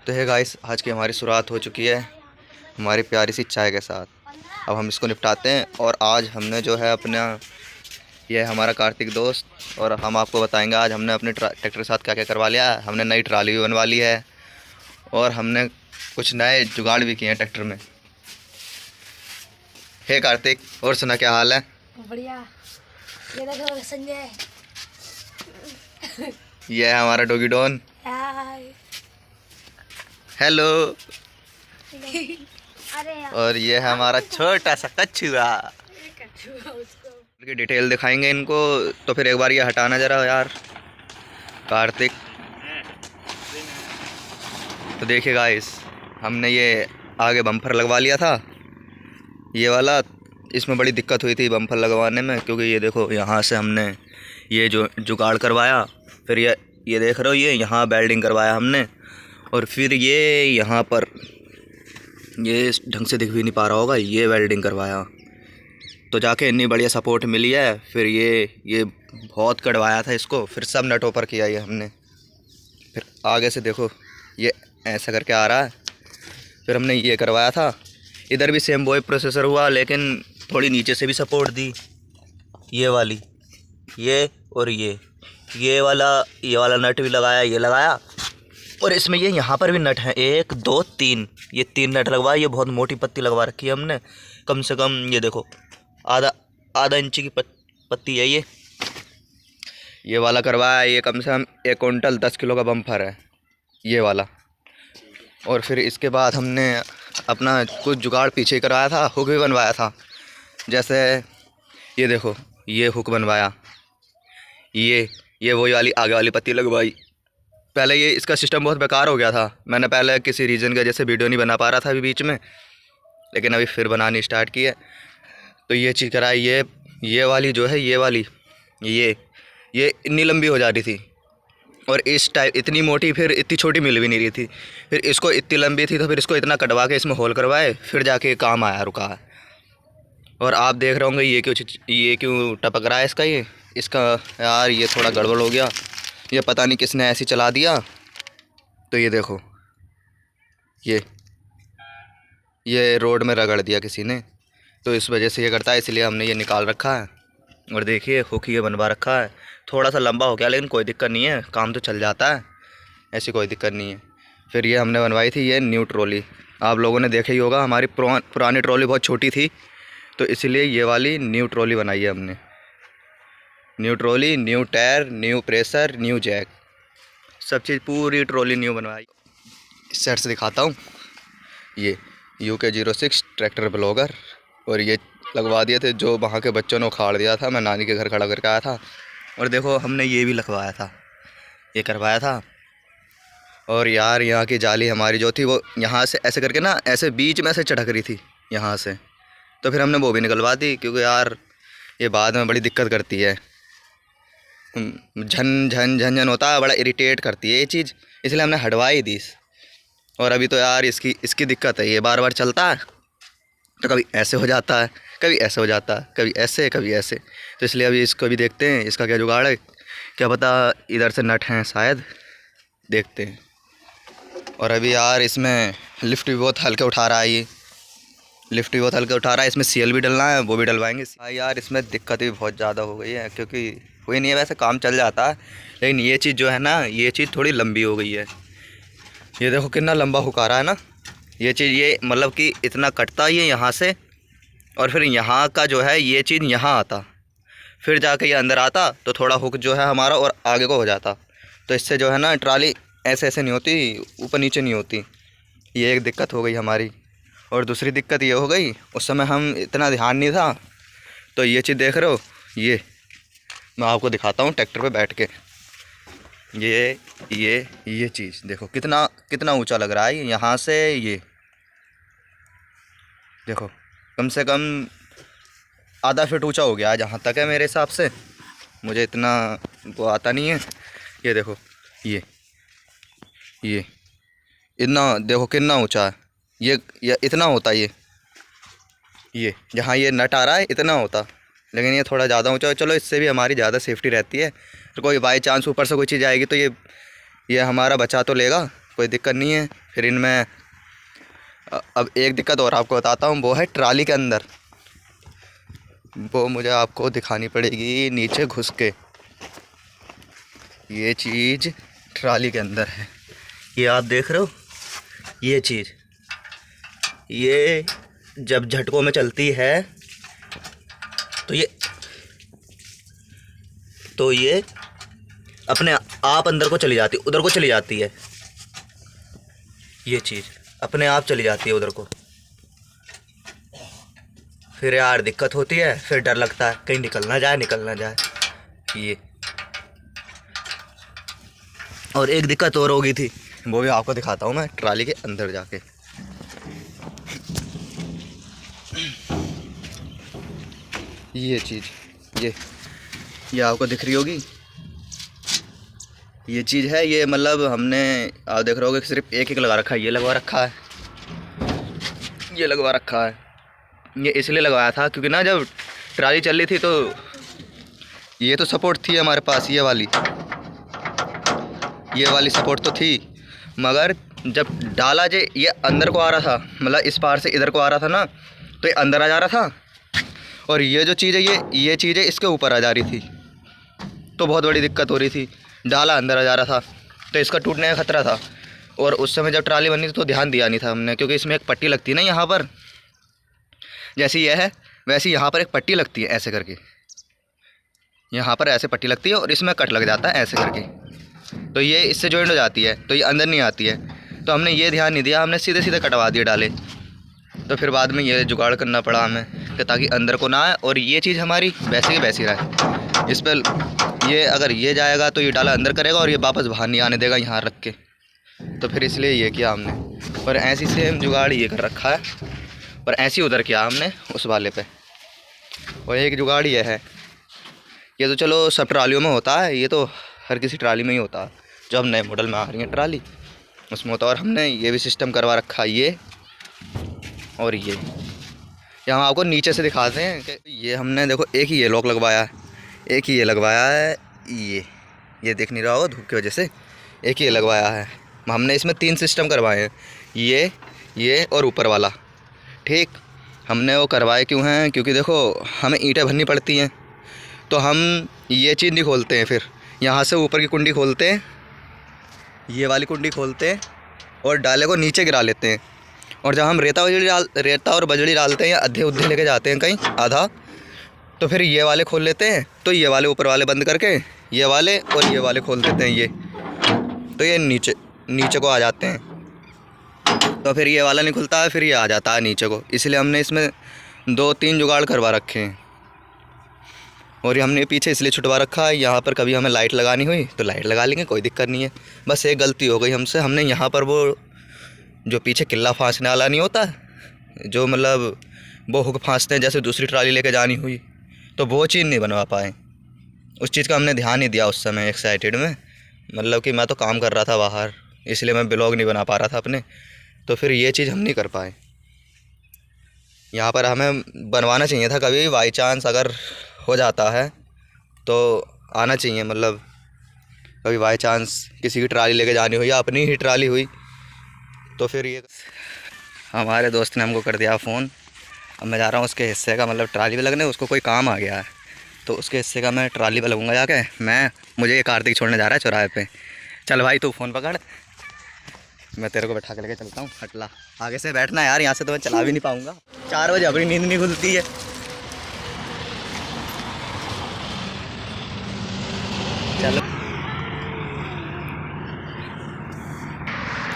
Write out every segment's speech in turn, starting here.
तो है गाइस, आज की हमारी शुरुआत हो चुकी है हमारी प्यारी सी चाय के साथ। अब हम इसको निपटाते हैं। और आज हमने जो है अपना, ये है हमारा कार्तिक दोस्त, और हम आपको बताएंगे आज हमने अपने ट्रैक्टर के साथ क्या क्या करवा लिया है। हमने नई ट्राली भी बनवा ली है और हमने कुछ नए जुगाड़ भी किए हैं ट्रैक्टर में। हे कार्तिक, और सुना क्या हाल है? बढ़िया। ये देखो संजय। ये है हमारा डॉगी डॉन। हाय। हेलो। अरे यार। और ये है हमारा छोटा सा कछुआ। की डिटेल दिखाएंगे इनको, तो फिर एक बार ये हटाना जरा यार कार्तिक। तो देखिए गाइस, हमने ये आगे बम्पर लगवा लिया था, ये वाला। इसमें बड़ी दिक्कत हुई थी बम्पर लगवाने में, क्योंकि ये देखो यहाँ से हमने ये जो जुगाड़ करवाया, फिर ये देख रहे हो, ये यहाँ वेल्डिंग करवाया हमने, और फिर ये यहाँ पर, ये ढंग से दिख भी नहीं पा रहा होगा, ये वेल्डिंग करवाया, तो जाके इतनी बढ़िया सपोर्ट मिली है। फिर ये बहुत कटवाया था इसको, फिर सब नट ऊपर किया ये हमने। फिर आगे से देखो ये ऐसा करके आ रहा है। फिर हमने ये करवाया था, इधर भी सेम वही प्रोसेसर हुआ, लेकिन थोड़ी नीचे से भी सपोर्ट दी, ये वाली, ये और ये वाला नट भी लगाया, ये लगाया। और इसमें ये यहाँ पर भी नट है, 1 2 3, ये 3 नट लगवाए। ये बहुत मोटी पत्ती लगवा रखी है हमने, कम से कम ये देखो आधा इंची की पत्ती है ये वाला करवाया। ये कम से कम 1 क्विंटल 10 किलो का बम्फर है ये वाला। और फिर इसके बाद हमने अपना कुछ जुगाड़ पीछे करवाया था, हुक भी बनवाया था। जैसे ये देखो, ये हुक बनवाया, ये वही वाली आगे वाली पत्ती लगवाई। पहले ये इसका सिस्टम बहुत बेकार हो गया था, मैंने पहले किसी रीज़न की वजह से वीडियो नहीं बना पा रहा था अभी बीच में, लेकिन अभी फिर बनानी स्टार्ट की है। तो ये चीज़ कराई, ये वाली जो है, ये वाली, ये इतनी लंबी हो जा रही थी, और इस टाइप इतनी मोटी, फिर इतनी छोटी मिल भी नहीं रही थी। फिर इसको इतनी लंबी थी, तो फिर इसको इतना कटवा के इसमें होल करवाए, फिर जाके काम आया, रुका है। और आप देख रहे होंगे ये क्यों टपक रहा है इसका यार, ये थोड़ा गड़बड़ हो गया, ये पता नहीं किसने ऐसे चला दिया। तो ये देखो, ये रोड में रगड़ दिया किसी ने, तो इस वजह से ये करता है, इसलिए हमने ये निकाल रखा है। और देखिए हुक ये बनवा रखा है, थोड़ा सा लंबा हो गया, लेकिन कोई दिक्कत नहीं है, काम तो चल जाता है, ऐसी कोई दिक्कत नहीं है। फिर ये हमने बनवाई थी ये न्यू ट्रॉली, आप लोगों ने देखा ही होगा, हमारी पुरानी ट्रॉली बहुत छोटी थी, तो इसलिए ये वाली न्यू ट्रॉली बनाई है हमने। New trolley, new tyre, new pressure, new jack, सब चीज़ पूरी ट्रॉली न्यू बनवाई। इस साइड से दिखाता हूँ, ये UK06 ट्रैक्टर ब्लॉगर, और ये लगवा दिए थे जो वहाँ के बच्चों ने उखाड़ दिया था, मैं नानी के घर खड़ा करके आया था। और देखो हमने ये भी लगवाया था, ये करवाया था। और यार यहाँ की जाली हमारी जो थी, वो यहाँ से ऐसे करके ना, ऐसे बीच में से चढ़क रही थी यहाँ से, तो फिर हमने वो भी निकलवा दी, क्योंकि यार ये बाद में बड़ी दिक्कत करती है, झन झन झन झन होता है, बड़ा इरिटेट करती है ये चीज़, इसलिए हमने हटवा ही दी। और अभी तो यार इसकी दिक्कत है, ये बार बार चलता है, तो कभी ऐसे हो जाता है, कभी ऐसे हो जाता है, कभी ऐसे कभी ऐसे। तो इसलिए अभी इसको भी देखते हैं, इसका क्या जुगाड़ है, क्या पता इधर से नट हैं शायद, देखते हैं। और अभी यार इसमें लिफ्ट भी बहुत हल्के उठा रहा है, ये लिफ्ट भी बहुत हल्के उठा रहा है, इसमें CL भी डलना है, वो भी डलवाएंगे। हाँ यार, इसमें दिक्कत भी बहुत ज़्यादा हो गई है, क्योंकि हुई नहीं है, वैसे काम चल जाता है, लेकिन ये चीज़ जो है ना, ये चीज़ थोड़ी लंबी हो गई है। ये देखो कितना लंबा हुक आ रहा है ना, ये चीज़, ये मतलब कि इतना कटता ही है यहाँ से, और फिर यहाँ का जो है ये चीज़ यहाँ आता, फिर जाके ये अंदर आता, तो थोड़ा हुक जो है हमारा और आगे को हो जाता, तो इससे जो है ना ट्राली ऐसे ऐसे नहीं होती, ऊपर नीचे नहीं होती। ये एक दिक्कत हो गई हमारी। और दूसरी दिक्कत ये हो गई, उस समय हम इतना ध्यान नहीं था, तो ये चीज़ देख रहे हो, ये मैं आपको दिखाता हूँ ट्रैक्टर पे बैठ के, ये चीज़ देखो कितना ऊंचा लग रहा है यहाँ से, ये देखो कम से कम आधा फीट ऊंचा हो गया है जहाँ तक है मेरे हिसाब से, मुझे इतना वो आता नहीं है। ये देखो, ये इतना देखो कितना ऊंचा है, ये इतना होता है, ये जहाँ ये नट आ रहा है इतना होता, लेकिन ये थोड़ा ज़्यादा ऊंचा है। चलो इससे भी हमारी ज़्यादा सेफ्टी रहती है, तो कोई बाई चांस ऊपर से कोई चीज़ आएगी तो ये हमारा बचा तो लेगा, कोई दिक्कत नहीं है। फिर इनमें अब एक दिक्कत और आपको बताता हूँ, वो है ट्राली के अंदर। वो मुझे आपको दिखानी पड़ेगी नीचे घुस के। ये चीज़ ट्राली के अंदर है, ये आप देख रहे हो। ये चीज़ ये जब झटकों में चलती है तो ये अपने आप अंदर को चली जाती है, उधर को चली जाती है। ये चीज़ अपने आप चली जाती है उधर को। फिर यार दिक्कत होती है, फिर डर लगता है कहीं निकल ना जाए ये। और एक दिक्कत और हो गई थी, वो भी आपको दिखाता हूँ मैं ट्राली के अंदर जाके। ये चीज़ ये आपको दिख रही होगी। ये चीज़ है, ये मतलब हमने आप देख रहे होगे सिर्फ एक लगा रखा है। ये लगवा रखा है, ये लगवा रखा है। ये इसलिए लगवाया था क्योंकि ना जब ट्राली चल रही थी तो ये तो सपोर्ट थी हमारे पास, ये वाली सपोर्ट तो थी, मगर जब डाला जे ये अंदर को आ रहा था, मतलब इस पार से इधर को आ रहा था ना, तो ये अंदर आ जा रहा था। और ये जो चीज़ है ये चीज़ है इसके ऊपर आ जा रही थी, तो बहुत बड़ी दिक्कत हो रही थी। डाला अंदर आ जा रहा था तो इसका टूटने का खतरा था। और उस समय जब ट्राली बनी थी तो ध्यान दिया नहीं था हमने, क्योंकि इसमें एक पट्टी लगती है ना यहाँ पर, जैसी यह है वैसे यहाँ पर एक पट्टी लगती है ऐसे करके। यहाँ पर ऐसे पट्टी लगती है और इसमें कट लग जाता है ऐसे करके, तो ये इससे जॉइंट हो जाती है, तो ये अंदर नहीं आती है। तो हमने ये ध्यान नहीं दिया, हमने सीधे सीधे कटवा दिए डाले। तो फिर बाद में ये जुगाड़ करना पड़ा हमें कि ताकि अंदर को ना आए और ये चीज़ हमारी वैसे की वैसी रहे। इस पर ये अगर ये जाएगा तो ये डाला अंदर करेगा और ये वापस बाहर नहीं आने देगा यहाँ रख के। तो फिर इसलिए ये किया हमने। और ऐसी सेम जुगाड़ ये कर रखा है, और ऐसी उधर किया हमने उस वाले पे। और एक जुगाड़ ये है, ये तो चलो सब ट्रालियों में होता है, ये तो हर किसी ट्राली में ही होता है जो अब नए मॉडल में आ रही है ट्राली, उसमें होता है। और हमने ये भी सिस्टम करवा रखा है, ये और ये हम आपको नीचे से दिखाते हैं कि ये हमने देखो एक ही ये लॉक लगवाया है, एक ही ये लगवाया है। ये देख नहीं रहा होगा धूप की वजह से, एक ही ये लगवाया है। हमने इसमें 3 सिस्टम करवाए हैं, ये और ऊपर वाला। ठीक, हमने वो करवाए क्यों हैं, क्योंकि देखो हमें ईंटें भरनी पड़ती हैं, तो हम ये चीज़ नहीं खोलते हैं। फिर यहाँ से ऊपर की कुंडी खोलते हैं, ये वाली कुंडी खोलते हैं और डाले को नीचे गिरा लेते हैं। और जब हम रेता और बजड़ी डालते हैं या अद्धे उद्धे लेके जाते हैं कहीं आधा, तो फिर ये वाले खोल लेते हैं। तो ये वाले ऊपर वाले बंद करके ये वाले और ये वाले खोल देते हैं, ये तो ये नीचे को आ जाते हैं। तो फिर ये वाला नहीं खुलता है, फिर ये आ जाता है नीचे को। इसलिए हमने इसमें 2-3 जुगाड़ करवा रखे हैं। और ये हमने पीछे इसलिए छुटवा रखा है, यहाँ पर कभी हमें लाइट लगानी हुई तो लाइट लगा लेंगे, कोई दिक्कत नहीं है। बस एक गलती हो गई हमसे, हमने यहाँ पर वो जो पीछे किल्ला फांसने वाला नहीं होता, जो मतलब वो हुक फांसते हैं जैसे दूसरी ट्राली लेके जानी हुई, तो वो चीज़ नहीं बनवा पाए। उस चीज़ का हमने ध्यान नहीं दिया उस समय एक्साइटेड में, मतलब कि मैं तो काम कर रहा था बाहर, इसलिए मैं ब्लॉग नहीं बना पा रहा था अपने। तो फिर ये चीज़ हम नहीं कर पाए। यहाँ पर हमें बनवाना चाहिए था, कभी बाई चांस अगर हो जाता है तो आना चाहिए। मतलब कभी बाई चांस किसी की ट्राली लेके जानी हुई या अपनी ही ट्राली हुई, तो फिर ये हमारे दोस्त ने हमको कर दिया फ़ोन। अब मैं जा रहा हूँ उसके हिस्से का, मतलब ट्राली पे लगने, उसको कोई काम आ गया है तो उसके हिस्से का मैं ट्राली पे लगूँगा जाके। मुझे ये कार्तिक छोड़ने जा रहा है चौराहे पे। चल भाई तू फ़ोन पकड़, मैं तेरे को बैठा के लेके चलता हूँ। हटला आगे से बैठना यार, यहाँ से तो मैं चला भी नहीं पाऊँगा। 4 बजे अपनी नींद नहीं खुलती है। चलो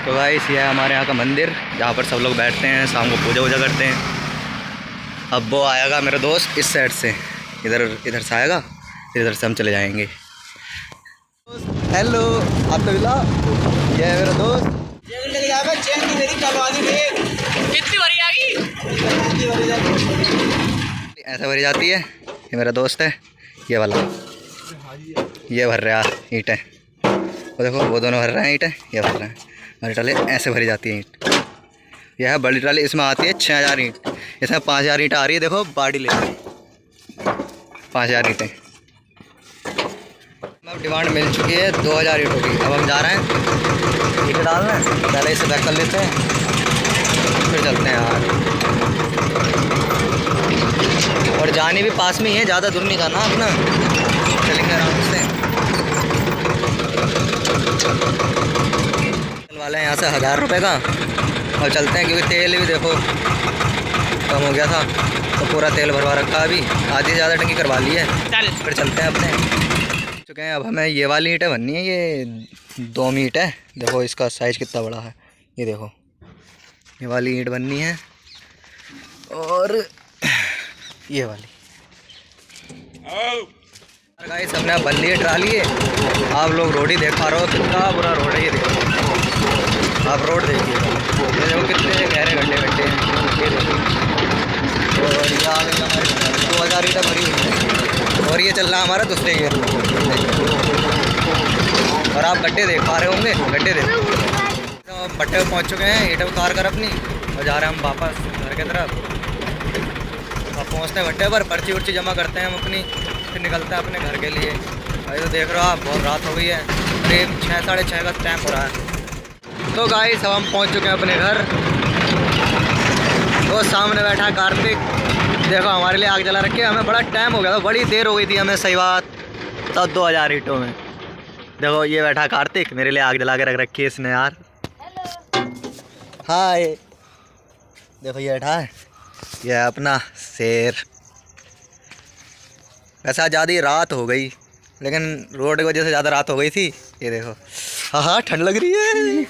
तो भाई ये है हमारे यहाँ का मंदिर, जहाँ पर सब लोग बैठते हैं, शाम को पूजा वूजा करते हैं। अब वो आएगा मेरा दोस्त इस साइड से, इधर से आएगा, फिर इधर से हम चले जाएंगे। हेलो आप तो मिला, ये है मेरा दोस्त। कितनी भरी आएगी? ऐसा भरी जाती है। ये मेरा दोस्त है, ये वाला, ये भर रहा है ईंटें। वो देखो वो दोनों भर रहे हैं ईंटें, ये भर रहे हैं। बड़ी ट्राली ऐसे भरी जाती है ईंट। यह है बड़ी ट्राली, इसमें आती है 6000 ईंट, इसमें 5000 ईंट आ रही है। देखो बाड़ी ले 5000 ईंटें। अब डिमांड मिल चुकी है 2000 ईंटों की। अब हम जा रहे हैं ईंट डालना है, पहले इसे पैक कर लेते हैं फिर चलते हैं यार। और जाने भी पास में ही है, ज़्यादा दूर नहीं जाना अपना, चलेंगे आराम से। वाले हैं यहाँ से 1000 रुपये का, और चलते हैं क्योंकि तेल भी देखो कम हो गया था तो पूरा तेल भरवा रखा है। अभी आधी से ज़्यादा टंकी करवा ली है, फिर चलते हैं अपने चुके हैं। अब हमें ये वाली ईंटें बननी है, ये 2 ईंट है, देखो इसका साइज़ कितना बड़ा है, ये देखो ये वाली ईंट बननी है और ये वाली। गाइस हमने बन लिए ट्राली है, आप लोग रोड ही देख पा रहे हो, कितना बुरा रोड है ये देखो, आप रोड देखिए, ये देखो कितने गहरे गड्ढे गड्ढे हैं, ये देखो। और ये आ गई हमारे 2000 ईंटें भरी हुई है, और ये चल रहा है हमारा दूसरे ईयर में। और आप गड्ढे देख पा रहे होंगे, गड्ढे देखो। तो हम भट्टे पे पहुँच चुके हैं, ईंटें उतार कर अपनी, और जा रहे हैं हम वापस घर की तरफ। अब पहुँचते हैं भट्टे पर, पर्ची उर्ची जमा करते हैं हम अपनी, फिर निकलते हैं अपने घर के लिए। भाई तो देख रहे हो आप, बहुत रात हो गई है, करीब 6 साढ़े 6 का टाइम हो रहा है। तो गाइस अब हम पहुँच चुके हैं अपने घर। वो सामने बैठा है कार्तिक, देखो हमारे लिए आग जला रखी है। हमें बड़ा टाइम हो गया था, बड़ी देर हो गई थी हमें, सही बात तब 2000 ईंटों में। देखो ये बैठा कार्तिक, मेरे लिए आग जला के रख रखी है इसने यार। हाय, देखो ये बैठा है, ये है अपना शेर। वैसे ज़्यादा ही रात हो गई, लेकिन रोड की वजह से ज़्यादा रात हो गई थी। ये देखो, हाँ हाँ ठंड लग रही है।